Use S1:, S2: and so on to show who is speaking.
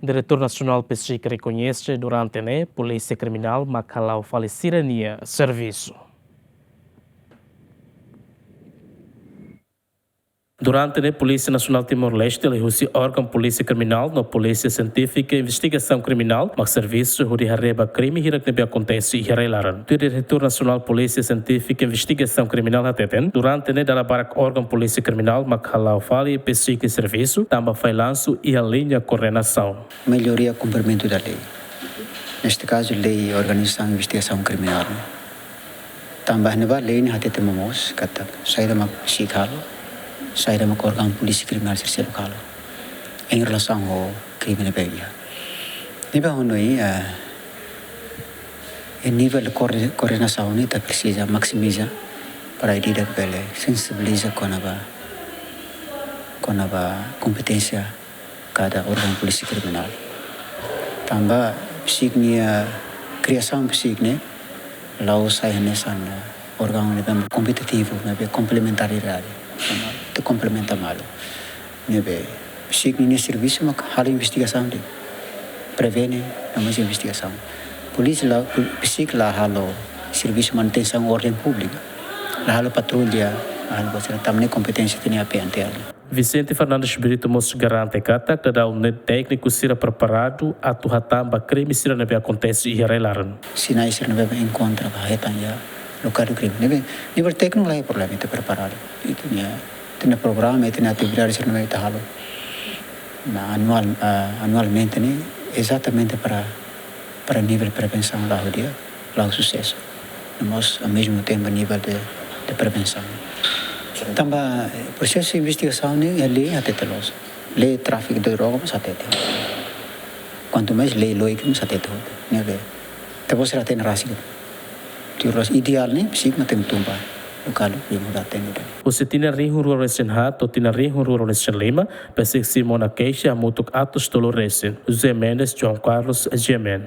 S1: Diretur Nasional PCIC reconhece durante a Polícia Kriminal hala'o fali sira servisu. Durante a Polícia Nacional Timor-Leste, ele usa órgão Polícia Criminal, na Polícia Científica e Investigação Criminal, mas serviço onde recebe crime que acontece e relaram. O Diretur Nacional Polícia Científica e Investigação Criminal ateten durante a barak órgão Polícia Criminal, hala'o fali PCIC serviço, também faz lanço e alinha coordenação.
S2: Melhoria cumprimento da lei. Neste caso, lei organização e investigação criminal. Também na lei ne hatete mamos kata saída mak sikalo saída mak órgão polícia criminal serse lokal em relação ao crime na Bahia. Nível onde o nível de coordenação ne tá precisa maximizar para ir da pele sensibiliza com a competência cada órgão polícia criminal. Também psiknia criação psikne lao sai nessa órgão competitivo, complementaridade, te complementa mal. Psiknia serviço mas hal investigação de prevene não mais investigação. Polícia lá psik lá halo serviço manutenção ordem pública, lá halo patrulha, halo você também competência tem a PNTL.
S1: Vicente Fernandes Brito mos garante que cada técnico será preparado a tuhatamba crime será nebe acontece e relaram.
S2: Sinais será nebe encontra a retanya local do crime. Nível técnico lá é problema está preparado. Tem programa, tem atividade será nebe tahalo. Anualmente né exatamente para nível de prevenção lá o dia, lá o sucesso. Nós ao mesmo tempo nível de prevenção. Também processo de investigação é lei até telos. Lei tráfico de droga mas até tem. Quanto mais lei loic mas até tem. Né bem. Então você tem rasgo. Tiros ideal né psic matem tumba. Local e mudar tem.
S1: Você tinha rinho rural hat ou tinha rinho rural lima, pensei que Simona Queixa mutuk atos tolo recen. José Mendes, João Carlos, Gemen.